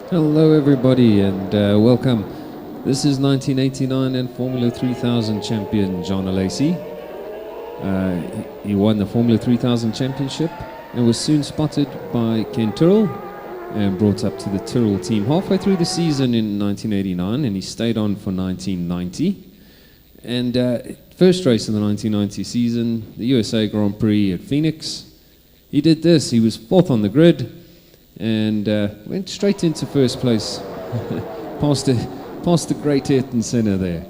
Hello everybody and welcome. This is 1989 and Formula 3000 champion John Alesi. He won the Formula 3000 championship and was soon spotted by Ken Tyrrell and brought up to the Tyrrell team halfway through the season in 1989, and he stayed on for 1990. And first race of the 1990 season, the USA Grand Prix at Phoenix, he did this. He was fourth on the grid and went straight into first place, past the great Ayrton Senna there.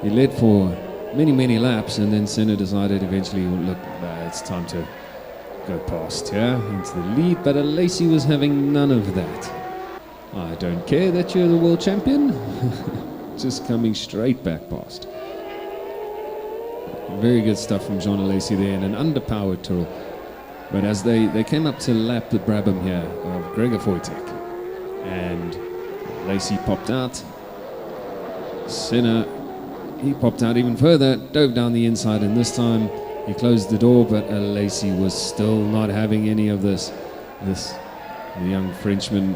He led for many laps, and then Senna decided eventually, look, it's time to go past, into the lead. But Alesi was having none of that. I don't care that you're the world champion. Just coming straight back past. Very good stuff from John Alesi there, and an underpowered Tyrrell. But as they came up to lap the Brabham here of Gregor Wojtek, and Alesi popped out. Senna, he popped out even further, dove down the inside, and this time he closed the door, but Alesi was still not having any of this. The young Frenchman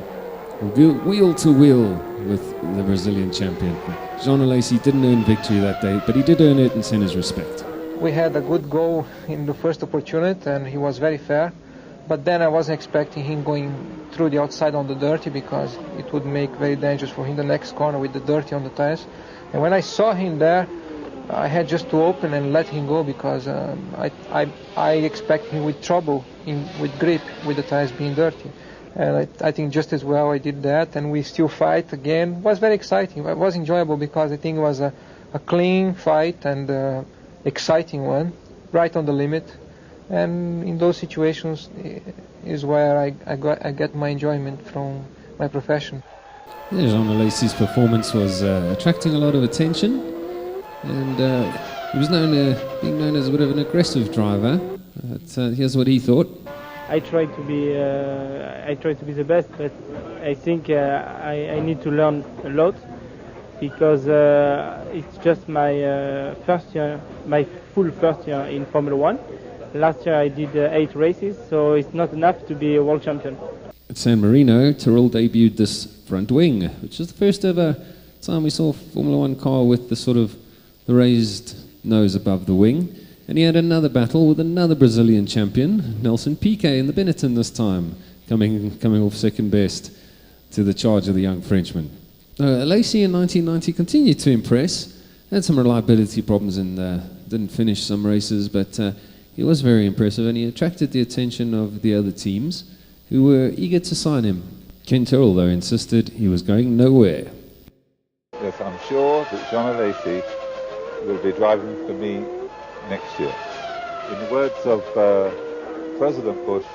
wheel to wheel with the Brazilian champion. Jean Alesi didn't earn victory that day, but he did earn Ayrton Senna's respect. We had a good go in the first opportunity, and he was very fair. But then I wasn't expecting him going through the outside on the dirty, because it would make very dangerous for him the next corner with the dirty on the tires. And when I saw him there, I had just to open and let him go, because I expect him with trouble with grip with the tires being dirty. And I think just as well I did that, and we still fight again. It was very exciting. It was enjoyable because I think it was a clean fight and exciting one, right on the limit. And in those situations is where I get my enjoyment from my profession. Yeah, Jean Alesi's performance was attracting a lot of attention, and he was being known as a bit of an aggressive driver. Here's what he thought. I try to be the best, but I think I need to learn a lot, because it's just my full first year in Formula 1. Last year I did 8 races, so it's not enough to be a world champion. At San Marino, Tyrrell debuted this front wing, which is the first ever time we saw a Formula 1 car with the raised nose above the wing. And he had another battle with another Brazilian champion, Nelson Piquet, in the Benetton this time, coming off second best to the charge of the young Frenchman. Alesi in 1990 continued to impress. Had some reliability problems and didn't finish some races, but he was very impressive, and he attracted the attention of the other teams who were eager to sign him. Ken Tyrrell, though, insisted he was going nowhere. Yes, I'm sure that Jean Alesi will be driving for me next year. In the words of President Bush,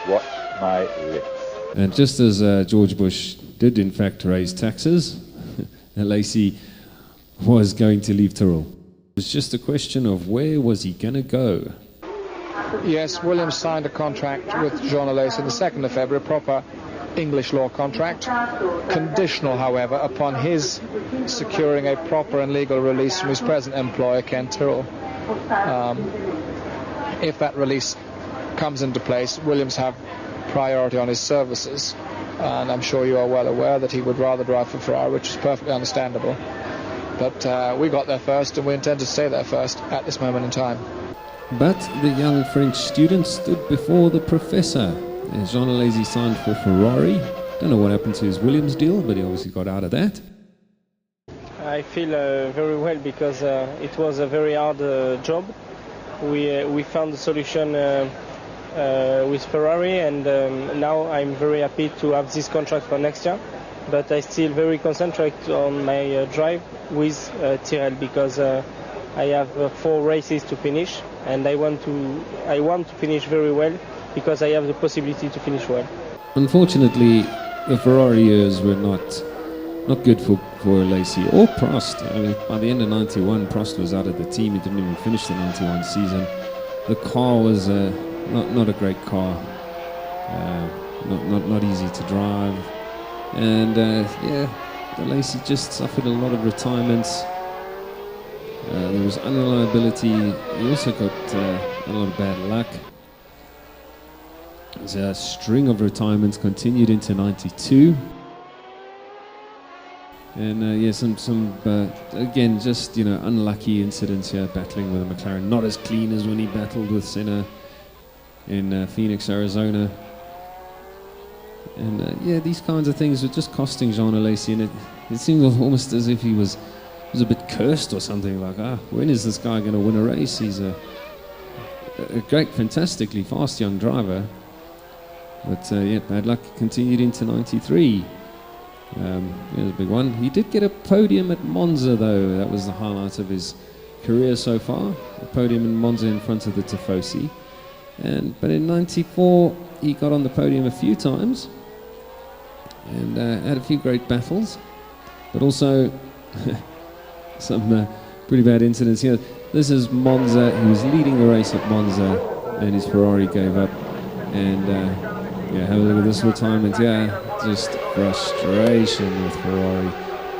watch my lips. And just as George Bush did in fact raise taxes, Alesi was going to leave Tyrrell. It was just a question of where was he going to go. Yes, Williams signed a contract with Jean Alesi on the 2nd of February, a proper English law contract, conditional, however, upon his securing a proper and legal release from his present employer, Ken Tyrrell. If that release comes into place, Williams have priority on his services, and I'm sure you are well aware that he would rather drive for Ferrari, which is perfectly understandable. But we got there first, and we intend to stay there first at this moment in time. But the young French student stood before the professor. Jean Alesi signed for Ferrari. Don't know what happened to his Williams deal, but he obviously got out of that. I feel very well, because it was a very hard job. We found a solution with Ferrari, and now I'm very happy to have this contract for next year. But I still very concentrate on my drive with Tyrrell, because I have 4 races to finish, and I want to finish very well, because I have the possibility to finish well. Unfortunately, the Ferrari years were not good for Alesi or Prost. I mean, by the end of 91, Prost was out of the team. He didn't even finish the 91 season. The car was not a great car, not easy to drive, and Alesi just suffered a lot of retirements. There was unreliability. He also got a lot of bad luck. There's a string of retirements continued into 92. And yeah, some again, just, you know, unlucky incidents here battling with a McLaren. Not as clean as when he battled with Senna in Phoenix, Arizona. And yeah, these kinds of things were just costing Jean Alesi, and it seemed almost as if he was a bit cursed or something, like, when is this guy going to win a race? He's a great, fantastically fast young driver. But yeah, bad luck continued into 93. Here's a big one. He did get a podium at Monza, though. That was the highlight of his career so far. A podium in Monza in front of the Tifosi. But in 94, he got on the podium a few times and had a few great battles, but also some pretty bad incidents here. This is Monza. He was leading the race at Monza, and his Ferrari gave up. And yeah, have a look at this retirement. Yeah, just frustration with Ferrari.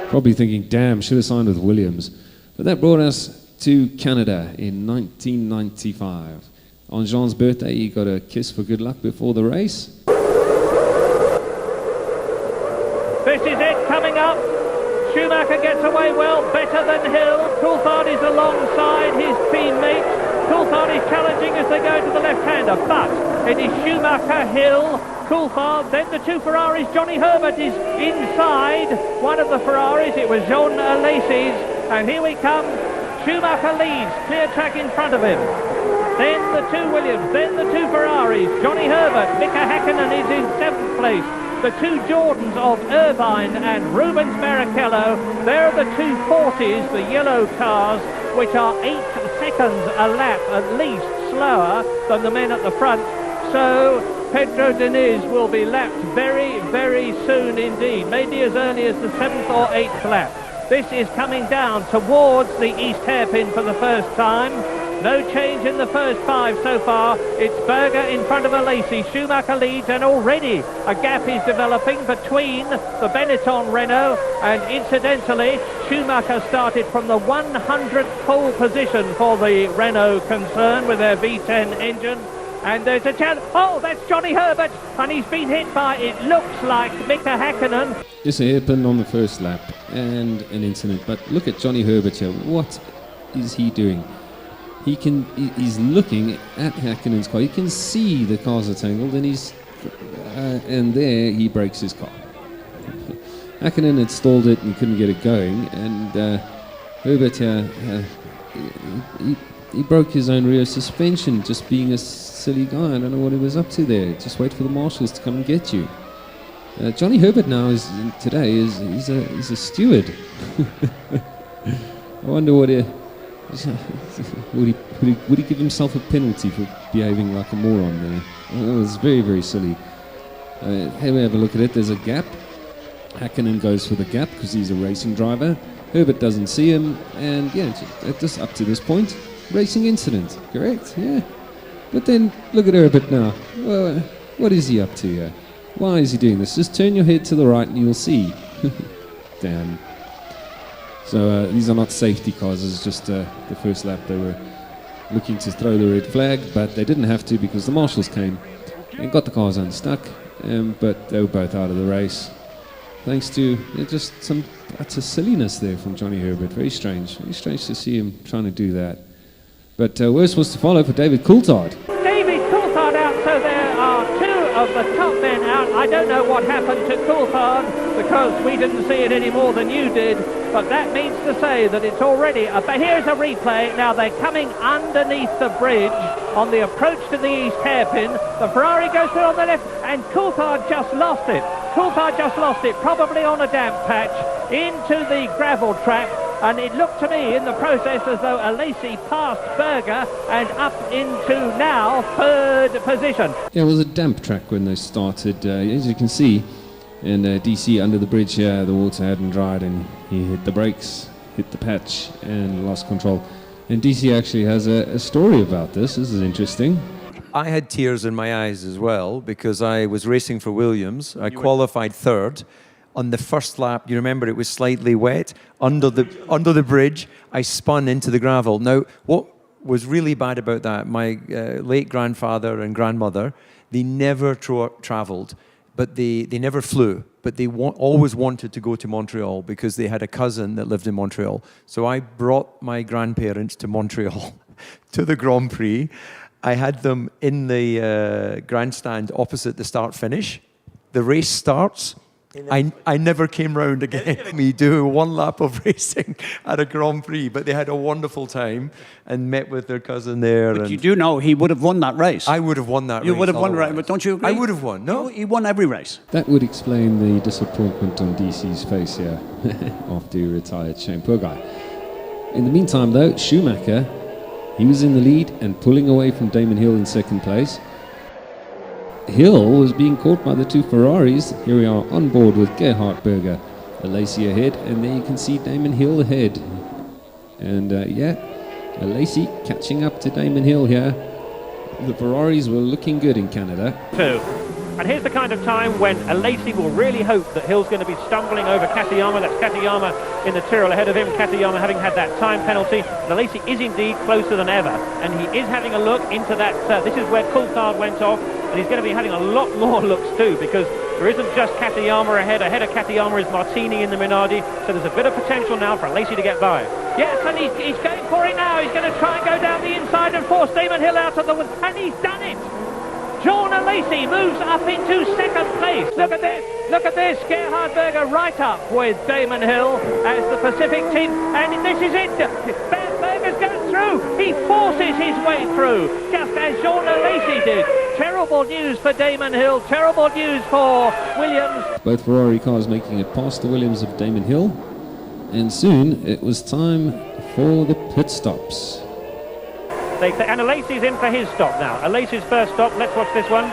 Probably thinking, damn, should have signed with Williams. But that brought us to Canada in 1995. On Jean's birthday, he got a kiss for good luck before the race. This is it coming up. Schumacher gets away well, better than Hill. Coulthard is alongside his teammate. Coulthard is challenging as they go to the left-hander, but it is Schumacher, Hill, Coulthard, then the two Ferraris. Johnny Herbert is inside one of the Ferraris. It was Jean Alesi's, and here we come. Schumacher leads, clear track in front of him. Then the two Williams, then the two Ferraris. Johnny Herbert, Mika Häkkinen is in 7th place. The two Jordans of Irvine and Rubens Barrichello. They're the two 40s, the yellow cars, which are 8 seconds a lap at least slower than the men at the front. So Pedro Diniz will be lapped very, very soon indeed, maybe as early as the 7th or 8th lap. This is coming down towards the east hairpin for the first time. No change in the first 5 so far. It's Berger in front of Alesi. Schumacher leads, and already a gap is developing between the Benetton Renault, and incidentally, Schumacher started from the 100th pole position for the Renault concern with their V10 engine. And there's a chance. Oh, that's Johnny Herbert, and he's been hit by, it looks like, Mika Häkkinen. Just a hairpin on the first lap and an incident. But look at Johnny Herbert here. What is he doing? He's looking at Häkkinen's car. You can see the cars are tangled, and there he breaks his car. Häkkinen had stalled it and he couldn't get it going, and Herbert he broke his own rear suspension, just being a silly guy. I don't know what he was up to there. Just wait for the marshals to come and get you. Johnny Herbert now he's a steward. I wonder what would he give himself a penalty for behaving like a moron there? It was very, very silly. Here we have a look at it. There's a gap. Häkkinen goes for the gap because he's a racing driver. Herbert doesn't see him, and yeah, just up to this point, racing incident, correct? Yeah. But then look at Herbert now. Well, what is he up to here? Why is he doing this? Just turn your head to the right and you'll see. Damn. So these are not safety cars. It's just the first lap. They were looking to throw the red flag, but they didn't have to because the marshals came and got the cars unstuck. But they were both out of the race, thanks to just some utter silliness there from Johnny Herbert. Very strange to see him trying to do that. But worse was to follow for David Coulthard. David Coulthard out, so there are 2 of the top men out. I don't know what happened to Coulthard because we didn't see it any more than you did. But that means to say that it's already but here's a replay. Now they're coming underneath the bridge on the approach to the east hairpin. The Ferrari goes through on the left, and Coulthard just lost it. Probably on a damp patch, into the gravel trap. And it looked to me in the process as though Alesi passed Berger and up into now 3rd position. Yeah, it was a damp track when they started, as you can see. And DC under the bridge here, the water hadn't dried, and he hit the brakes, hit the patch, and lost control. And DC actually has a story about this. This is interesting. I had tears in my eyes as well because I was racing for Williams. I qualified 3rd. On the first lap, you remember it was slightly wet. Under the bridge, I spun into the gravel. Now, what was really bad about that, my late grandfather and grandmother, They never travelled, but they never flew. But they always wanted to go to Montreal because they had a cousin that lived in Montreal. So I brought my grandparents to Montreal to the Grand Prix. I had them in the grandstand opposite the start-finish. The race starts. I never came round again. Me do one lap of racing at a Grand Prix, but they had a wonderful time and met with their cousin there. But you do know he would have won that race. I would have won that race. You would have won the race, but don't you agree? I would have won, no? He won every race. That would explain the disappointment on DC's face here after he retired. Shame, poor guy. In the meantime, though, Schumacher, he was in the lead and pulling away from Damon Hill in second place. Hill was being caught by the two Ferraris. Here we are on board with Gerhard Berger, Alesi ahead, and there you can see Damon Hill ahead. And Alesi catching up to Damon Hill here. The Ferraris were looking good in Canada. And here's the kind of time when Alesi will really hope that Hill's going to be stumbling over Katayama. That's Katayama in the Tyrrell ahead of him. Katayama having had that time penalty. And Alesi is indeed closer than ever. And he is having a look into that. This is where Coulthard went off. And he's going to be having a lot more looks too, because there isn't just Katayama ahead. Ahead of Katayama is Martini in the Minardi. So there's a bit of potential now for Alesi to get by. Yes, and he's going for it now. He's going to try and go down the inside and force Damon Hill out of the way. And he's done it. Jean Alesi moves up into second place. Look at this. Look at this. Gerhard Berger right up with Damon Hill as the Pacific team. And this is it. Berger's going through. He forces his way through, just as Jean Alesi did. Terrible news for Damon Hill. Terrible news for Williams. Both Ferrari cars making it past the Williams of Damon Hill. And soon it was time for the pit stops. And Alesi's in for his stop now. Alesi's first stop. Let's watch this one.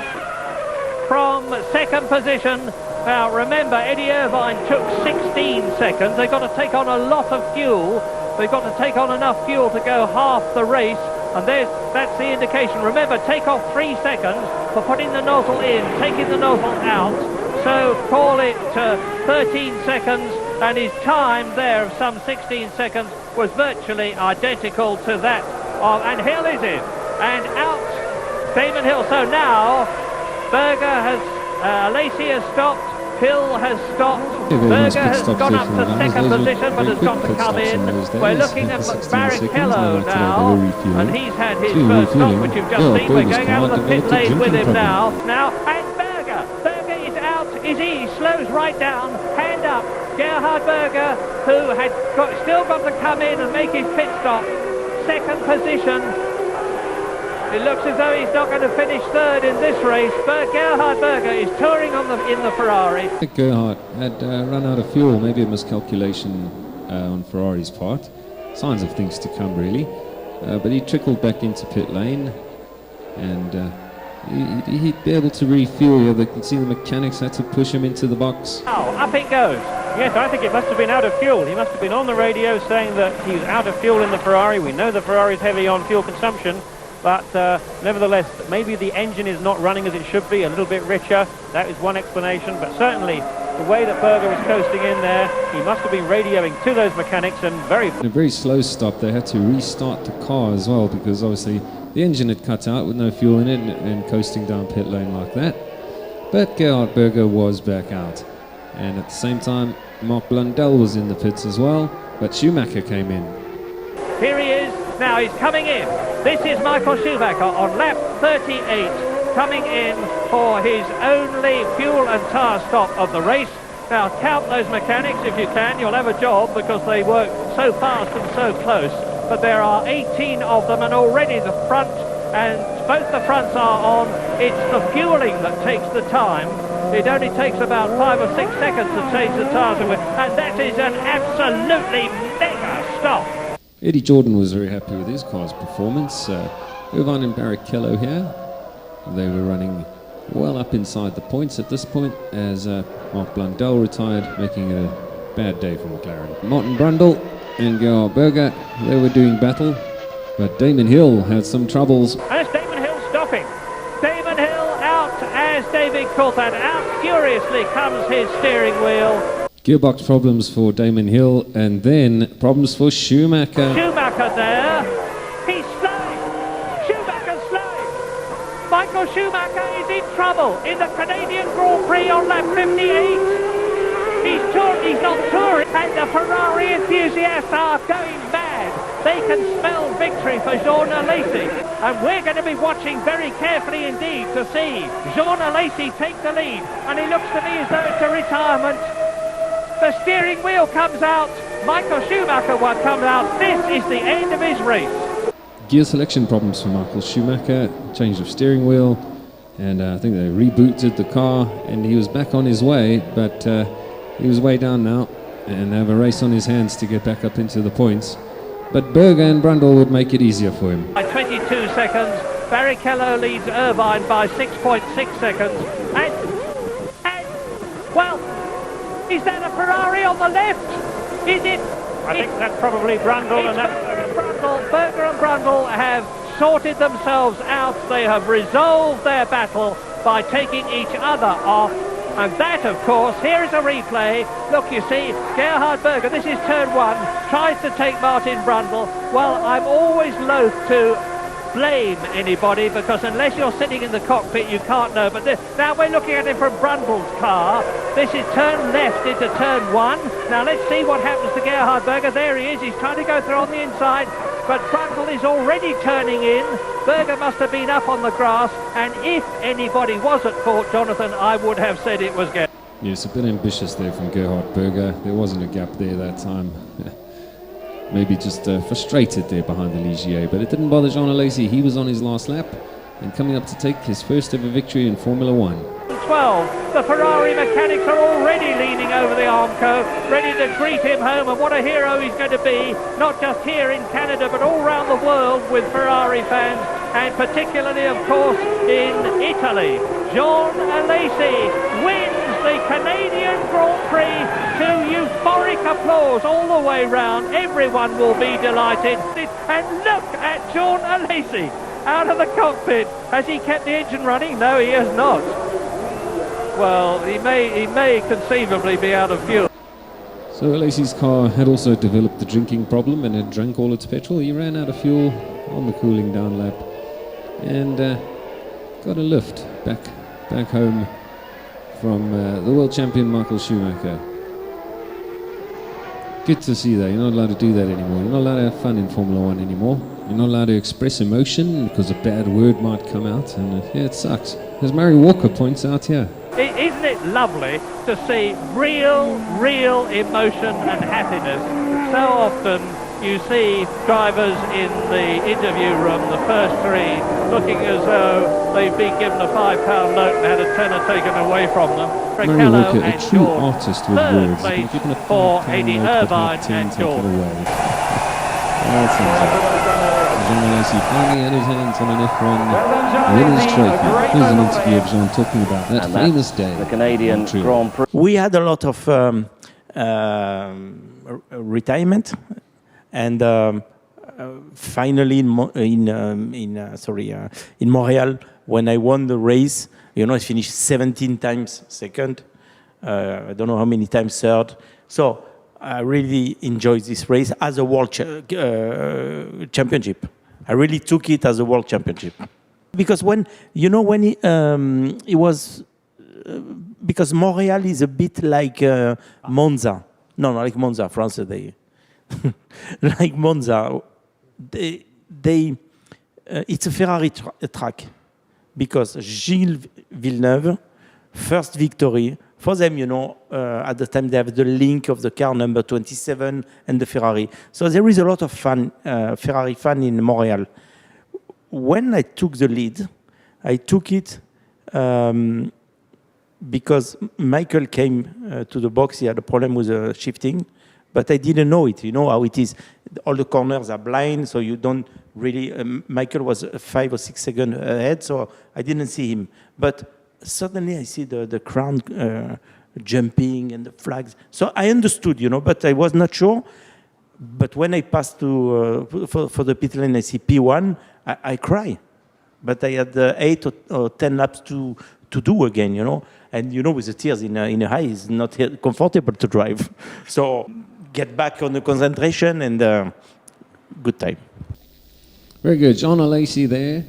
From second position. Now remember, Eddie Irvine took 16 seconds. They've got to take on a lot of fuel. They've got to take on enough fuel to go half the race. And that's the indication. Remember, take off 3 seconds for putting the nozzle in, taking the nozzle out. So call it 13 seconds. And his time there of some 16 seconds was virtually identical to that. And Hill is in, and out Damon Hill. So now Berger has, Alesi has stopped, Hill has stopped, Berger has gone up to second position but has got to come in. We're looking at Barrichello now, and he's had his first stop, which you've just seen. We're going out of the pit lane with him now, and Berger is out, he slows right down, hand up, Gerhard Berger, who had still got to come in and make his pit stop. Second position. It looks as though he's not going to finish third in this race, but Gerhard Berger is touring in the Ferrari. Gerhard had run out of fuel, maybe a miscalculation on Ferrari's part. Signs of things to come, really. But he trickled back into pit lane, and he'd be able to refuel here. You can see the mechanics had to push him into the box. Oh, up it goes. Yes, I think it must have been out of fuel. He must have been on the radio saying that he's out of fuel in the Ferrari. We know the Ferrari is heavy on fuel consumption, but nevertheless, maybe the engine is not running as it should be, a little bit richer. That is one explanation, but certainly the way that Berger was coasting in there, he must have been radioing to those mechanics, and in a very slow stop, they had to restart the car as well, because obviously the engine had cut out with no fuel in it and coasting down pit lane like that. But Gerhard Berger was back out. And at the same time, Mark Blundell was in the pits as well, but Schumacher came in. Here he is, now he's coming in. This is Michael Schumacher on lap 38, coming in for his only fuel and tyre stop of the race. Now count those mechanics if you can, you'll have a job because they work so fast and so close. But there are 18 of them, and already the front, and both the fronts are on. It's the fueling that takes the time. It only takes about 5 or 6 seconds to change the tyres, and that is an absolutely mega stop. Eddie Jordan was very happy with his car's performance. Irvine and Barrichello here, they were running well up inside the points at this point as Mark Blundell retired, making it a bad day for McLaren. Martin Brundle and Gerhard Berger, they were doing battle, but Damon Hill had some troubles. And it's Damon Hill stopping. Damon Hill out as David Coulthard. Out furiously comes his steering wheel. Gearbox problems for Damon Hill, and then problems for Schumacher. Schumacher there. He's slowing. Schumacher's slowing. Michael Michael Schumacher is in trouble in the Canadian Grand Prix on lap 58. He's not touring, and the Ferrari enthusiasts are going mad. They can smell victory for Jean Alesi, and we're going to be watching very carefully indeed to see Jean Alesi take the lead, and it looks to me as though it's a retirement. The steering wheel comes out, Michael Schumacher one comes out. This is the end of his race. Gear selection problems for Michael Schumacher, change of steering wheel, and I think they rebooted the car, and he was back on his way, but he was way down now, and have a race on his hands to get back up into the points. But Berger and Brundle would make it easier for him. By 22 seconds, Barrichello leads Irvine by 6.6 seconds. And, well, is that a Ferrari on the left? Is it? I think that's probably Brundle. And Berger and Brundle have sorted themselves out. They have resolved their battle by taking each other off. And that, of course, here is a replay. Look, you see, Gerhard Berger, this is turn one, tries to take Martin Brundle. Well, I'm always loath to blame anybody, because unless you're sitting in the cockpit, you can't know. But now we're looking at it from Brundle's car. This is turn left into turn one. Now let's see what happens to Gerhard Berger. There he is. He's trying to go through on the inside, but Brundle is already turning in. Berger must have been up on the grass, and if anybody was at fault, Jonathan, I would have said it was Gerhard. Yes, a bit ambitious there from Gerhard Berger. There wasn't a gap there that time. Maybe just frustrated there behind the Ligier, but it didn't bother Jean Alesi. He was on his last lap and coming up to take his first ever victory in Formula 1. 12. The Ferrari mechanics are already leaning over the Armco, ready to greet him home, and what a hero he's going to be, not just here in Canada, but all around the world with Ferrari fans, and particularly, of course, in Italy. Jean Alesi wins the Canadian Grand Prix to euphoric applause all the way round. Everyone will be delighted. And look at Jean Alesi out of the cockpit. Has he kept the engine running? No, he has not. Well, he may conceivably be out of fuel. So Alesi's car had also developed the drinking problem and had drank all its petrol. He ran out of fuel on the cooling down lap and got a lift back home from the world champion Michael Schumacher. Good to see that. You're not allowed to do that anymore. You're not allowed to have fun in Formula 1 anymore. You're not allowed to express emotion because a bad word might come out, and yeah, it sucks. As Murray Walker points out here. Isn't it lovely to see real emotion and happiness? So often you see drivers in the interview room, the first three, looking as though they've been given a £5 note and had a tenner taken away from them. Murray Walker, a true George, artist with words, been given a for £5 Eddie note but Irvine had 10 and taken George. away. That's Jean Alesi finally had his hands on an F1 winner's trophy. Here's an interview of Jean talking about that famous day. The Canadian Grand Prix. We had a lot of retirement, and finally in Montreal, when I won the race, I finished 17 times second. I don't know how many times third. So I really enjoyed this race as a world championship. I really took it as a world championship. Because when it was, because Montreal is a bit like Monza. No, not like Monza, France. Like Monza, it's a Ferrari track. Because Gilles Villeneuve, first victory, for them, at the time they have the link of the car number 27 and the Ferrari. So there is a lot of fun, Ferrari fun in Montreal. When I took the lead, I took it because Michael came to the box. He had a problem with the shifting, but I didn't know it. You know how it is. All the corners are blind, so you don't really... Michael was 5 or 6 seconds ahead, so I didn't see him. But suddenly I see the crowd jumping and the flags. So I understood, but I was not sure. But when I passed for the pit lane, I see P1, I cry. But I had 8 or 10 laps to do again, And, with the tears in the eye, it's not comfortable to drive. So get back on the concentration and good time. Very good. Jean Alesi there.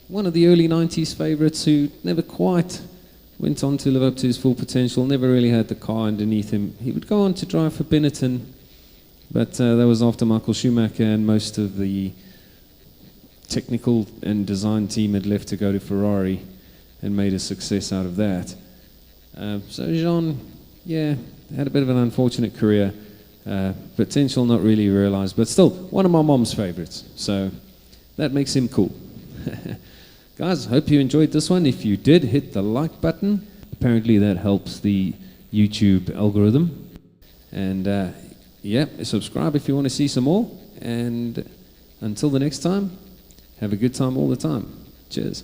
one of the early 90s favourites who never quite went on to live up to his full potential, never really had the car underneath him. He would go on to drive for Benetton, but that was after Michael Schumacher and most of the technical and design team had left to go to Ferrari and made a success out of that. So Jean, yeah, had a bit of an unfortunate career. Potential not really realised, but still one of my mom's favourites. So that makes him cool. Guys, hope you enjoyed this one. If you did, hit the like button. Apparently that helps the YouTube algorithm. And yeah, subscribe if you want to see some more. And until the next time, have a good time all the time. Cheers.